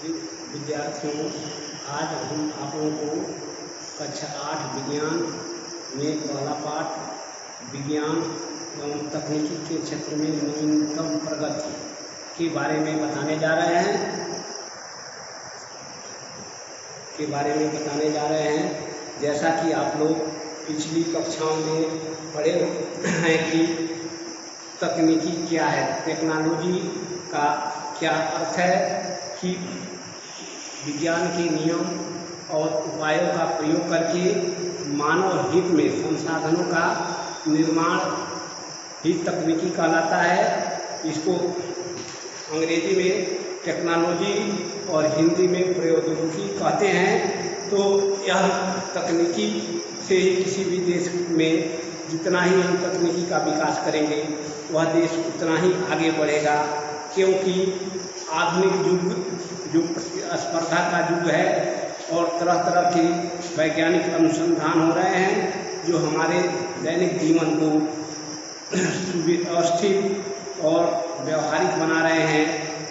विद्यार्थियों, आज हम आप लोगों को कक्षा 8 विज्ञान में पहला पाठ विज्ञान एवं तकनीकी के क्षेत्र में नवीनतम प्रगति के बारे में बताने जा रहे हैं। जैसा कि आप लोग पिछली कक्षाओं में पढ़े हैं कि तकनीकी क्या है, टेक्नोलॉजी का क्या अर्थ है, कि विज्ञान के नियम और उपायों का प्रयोग करके मानव हित में संसाधनों का निर्माण ही तकनीकी कहलाता है। इसको अंग्रेजी में टेक्नोलॉजी और हिंदी में प्रौद्योगिकी कहते हैं। तो यह तकनीकी से ही किसी भी देश में जितना ही हम तकनीकी का विकास करेंगे वह देश उतना ही आगे बढ़ेगा, क्योंकि आधुनिक युग प्रतिस्पर्धा का युग है और तरह तरह के वैज्ञानिक अनुसंधान हो रहे हैं जो हमारे दैनिक जीवन को सुव्यवस्थित और व्यवहारिक बना रहे हैं।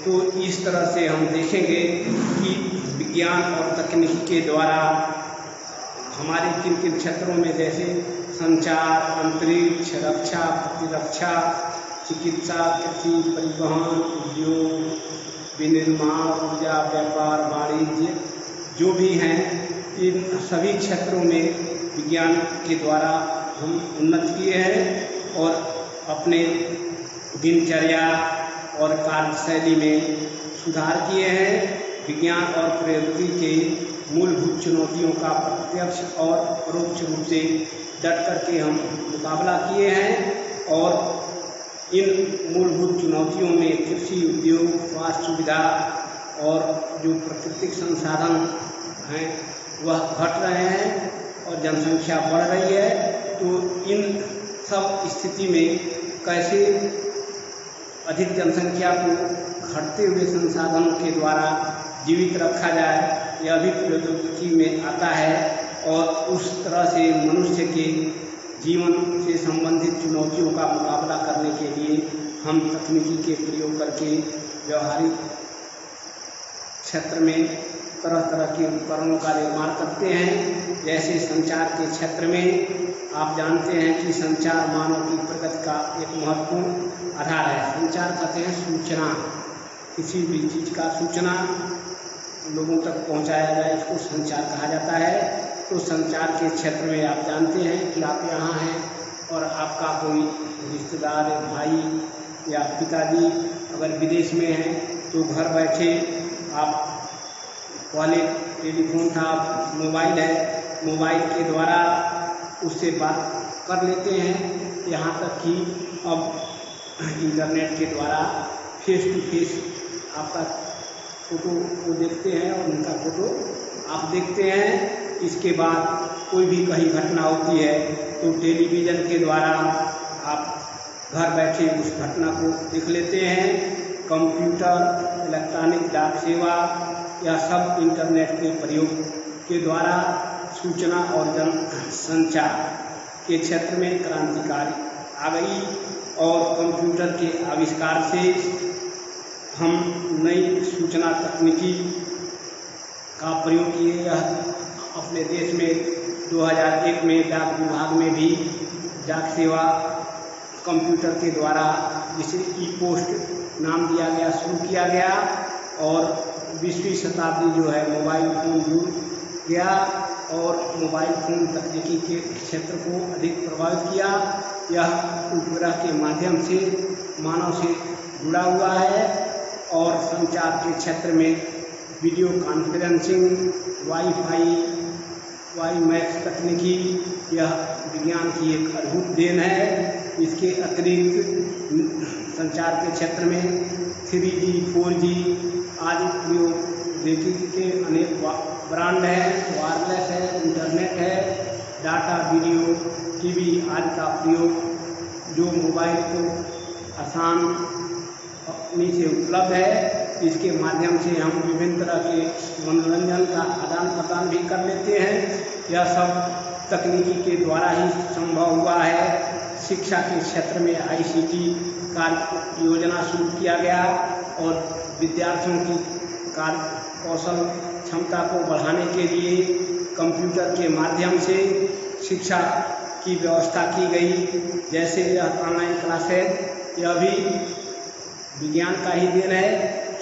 तो इस तरह से हम देखेंगे कि विज्ञान और तकनीकी के द्वारा हमारे किन किन क्षेत्रों में, जैसे संचार, अंतरिक्ष, रक्षा, प्रतिरक्षा, चिकित्सा, कृषि, परिवहन, उद्योग, विनिर्माण, ऊर्जा, व्यापार, वाणिज्य जो भी हैं, इन सभी क्षेत्रों में विज्ञान के द्वारा हम उन्नति किए हैं और अपने दिनचर्या और कार्यशैली में सुधार किए हैं। विज्ञान और प्रौद्योगिकी के मूलभूत चुनौतियों का प्रत्यक्ष और परोक्ष रूप से डट करके हम मुकाबला किए हैं और इन मूलभूत चुनौतियों में कृषि, उद्योग, स्वास्थ्य सुविधा और जो प्राकृतिक संसाधन हैं वह घट रहे हैं और जनसंख्या बढ़ रही है। तो इन सब स्थिति में कैसे अधिक जनसंख्या को घटते हुए संसाधनों के द्वारा जीवित रखा जाए, यह भी प्रौद्योगिकी में आता है। और उस तरह से मनुष्य के जीवन से संबंधित चुनौतियों का मुकाबला करने के लिए हम तकनीकी के प्रयोग करके व्यवहारिक क्षेत्र में तरह तरह के उपकरणों का निर्माण करते हैं। जैसे संचार के क्षेत्र में आप जानते हैं कि संचार मानव की प्रगति का एक महत्वपूर्ण आधार है। संचार कहते हैं सूचना, किसी भी चीज़ का सूचना लोगों तक पहुंचाया जाए, इसको संचार कहा जाता है। तो संचार के क्षेत्र में आप जानते हैं कि आप यहाँ हैं और आपका कोई रिश्तेदार, भाई या पिताजी अगर विदेश में हैं तो घर बैठे आप, पहले टेलीफोन था, मोबाइल है, मोबाइल के द्वारा उससे बात कर लेते हैं। यहाँ तक कि अब इंटरनेट के द्वारा फेस टू फेस आपका फ़ोटो वो देखते हैं और उनका फ़ोटो आप देखते हैं। इसके बाद कोई भी कहीं घटना होती है तो टेलीविज़न के द्वारा आप घर बैठे उस घटना को देख लेते हैं। कंप्यूटर, इलेक्ट्रॉनिक डाक सेवा, यह सब इंटरनेट के प्रयोग के द्वारा सूचना और जन संचार के क्षेत्र में क्रांतिकारी आ गई। और कंप्यूटर के आविष्कार से हम नई सूचना तकनीकी का प्रयोग किए। यह अपने देश में 2001 में डाक विभाग में भी डाक सेवा कंप्यूटर के द्वारा, जिसे ई पोस्ट नाम दिया गया, शुरू किया गया। और 20वीं शताब्दी जो है मोबाइल फ़ोन जुड़ गया और मोबाइल फ़ोन तकनीकी के क्षेत्र को अधिक प्रभावित किया। यह उपग्रह के माध्यम से मानव से जुड़ा हुआ है और संचार के क्षेत्र में वीडियो कॉन्फ्रेंसिंग, वाईमैक्स तकनीकी, यह विज्ञान की एक अद्भुत देन है। इसके अतिरिक्त संचार के क्षेत्र में 3G, 4G आदि प्रौद्योगिकी के अनेक ब्रांड हैं, वायरलेस है, इंटरनेट है, डाटा, वीडियो, टीवी आदि का प्रयोग जो मोबाइल को आसान अपनी से उपलब्ध है। इसके माध्यम से हम विभिन्न तरह के मनोरंजन का आदान प्रदान भी कर लेते हैं। यह सब तकनीकी के द्वारा ही संभव हुआ है। शिक्षा के क्षेत्र में ICT कार्य योजना शुरू किया गया और विद्यार्थियों की कार्य कौशल क्षमता को बढ़ाने के लिए कंप्यूटर के माध्यम से शिक्षा की व्यवस्था की गई। जैसे यह ऑनलाइन क्लास है, यह भी विज्ञान का ही देन है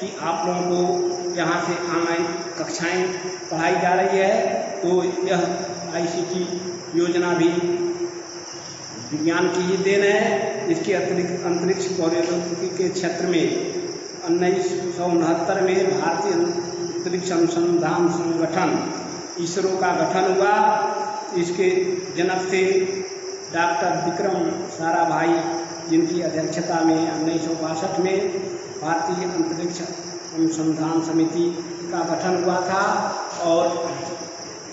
कि आप लोगों को यहाँ से ऑनलाइन कक्षाएं पढ़ाई जा रही है। तो यह ICT योजना भी विज्ञान की ही देन है। इसके अतिरिक्त अंतरिक्ष प्रौद्योगिकी के क्षेत्र में 1969 में भारतीय अंतरिक्ष अनुसंधान संगठन ISRO का गठन हुआ। इसके जनक थे डॉक्टर विक्रम साराभाई, जिनकी अध्यक्षता में 1962 में भारतीय अंतरिक्ष अनुसंधान समिति का गठन हुआ था और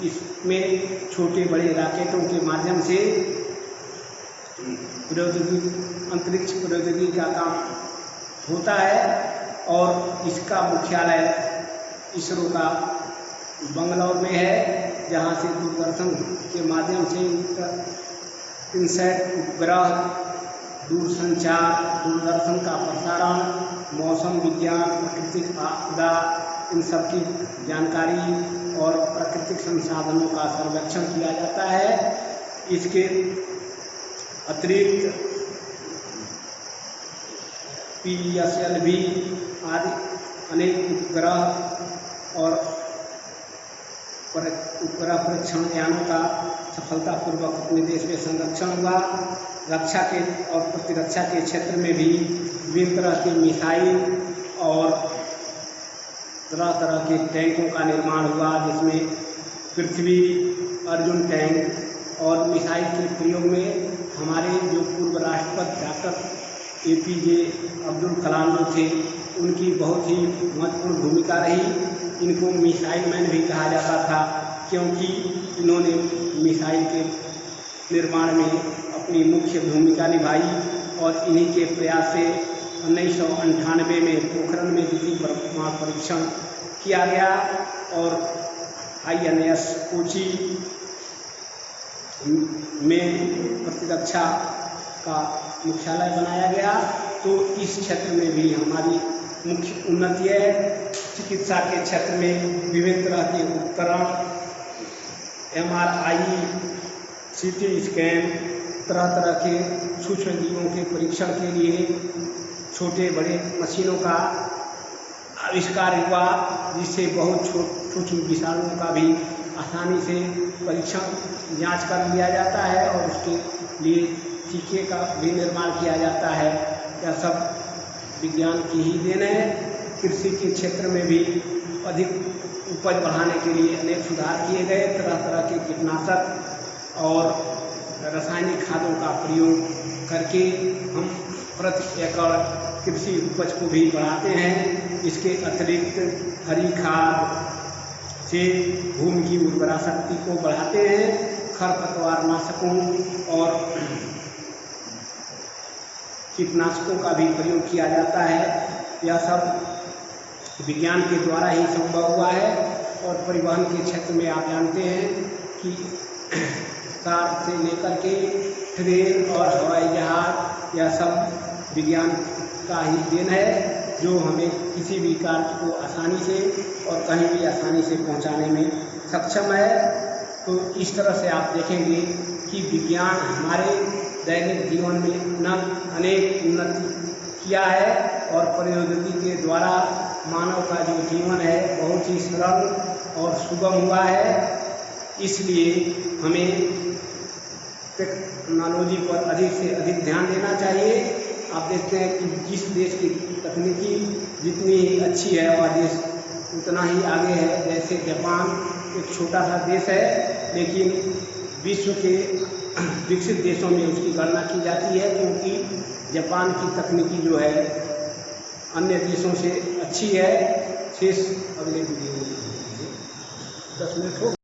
इसमें छोटे बड़े रॉकेटों के माध्यम से अंतरिक्ष प्रौद्योगिकी का काम होता है और इसका मुख्यालय ISRO का बंगलौर में है, जहाँ से दूरदर्शन के माध्यम से इनसैट उपग्रह, दूरसंचार, दूरदर्शन का प्रसारण, मौसम विज्ञान, प्राकृतिक आपदा, इन सब की जानकारी और प्राकृतिक संसाधनों का सर्वेक्षण किया जाता है। इसके अतिरिक्त PSLV आदि अनेक उपग्रह और उपग्रह परीक्षण यानों का सफलतापूर्वक अपने देश में संरक्षण हुआ। रक्षा के और प्रतिरक्षा के क्षेत्र में भी विभिन्न तरह के मिसाइल और तरह तरह के टैंकों का निर्माण हुआ, जिसमें पृथ्वी, अर्जुन टैंक और मिसाइल के प्रयोग में हमारे जो पूर्व राष्ट्रपति डॉक्टर APJ अब्दुल कलाम जो थे, उनकी बहुत ही महत्वपूर्ण भूमिका रही। इनको मिसाइल मैन भी कहा जाता था, क्योंकि इन्होंने मिसाइल के निर्माण में अपनी मुख्य भूमिका निभाई और इन्हीं के प्रयास से 1998 में पोखरण में द्वितीय परमाणु परीक्षण किया गया और INS कोची में प्रतिरक्षा का मुख्यालय बनाया गया। तो इस क्षेत्र में भी हमारी मुख्य उन्नति है। चिकित्सा के क्षेत्र में विभिन्न तरह के उपकरण, MRI, CT स्कैन, तरह तरह के सूक्ष्म जीवों के परीक्षण के लिए छोटे बड़े मशीनों का आविष्कार हुआ, जिससे बहुत सूक्ष्म विषाणुओं का भी आसानी से परीक्षण जांच कर लिया जाता है और उसके लिए टीके का भी निर्माण किया जाता है। यह सब विज्ञान की ही देन है। कृषि के क्षेत्र में भी अधिक उपज बढ़ाने के लिए अनेक सुधार किए गए। तरह तरह के कीटनाशक और रासायनिक खादों का प्रयोग करके हम प्रति एकड़ कृषि उपज को भी बढ़ाते हैं। इसके अतिरिक्त हरी खाद से भूमि की उर्वरा शक्ति को बढ़ाते हैं। खरपतवार नाशकों और कीटनाशकों का भी प्रयोग किया जाता है। यह सब विज्ञान के द्वारा ही संभव हुआ है। और परिवहन के क्षेत्र में आप जानते हैं कि कार से लेकर के ट्रेन और हवाई जहाज, यह सब विज्ञान का ही देन है, जो हमें किसी भी कार्य को आसानी से और कहीं भी आसानी से पहुंचाने में सक्षम है। तो इस तरह से आप देखेंगे कि विज्ञान हमारे दैनिक जीवन में अनेक उन्नति किया है और प्रौद्योगिकी के द्वारा मानव का जो जीवन है बहुत ही सरल और सुगम हुआ है। इसलिए हमें टेक्नोलॉजी पर अधिक से अधिक ध्यान देना चाहिए। आप देखते हैं कि जिस देश की तकनीकी जितनी अच्छी है वह देश उतना ही आगे है। जैसे जापान एक छोटा सा देश है, लेकिन विश्व के विकसित देशों में उसकी गणना की जाती है, क्योंकि जापान की तकनीकी जो है अन्य देशों से अच्छी है। शेष अगले वीडियो में 10 मिनट हो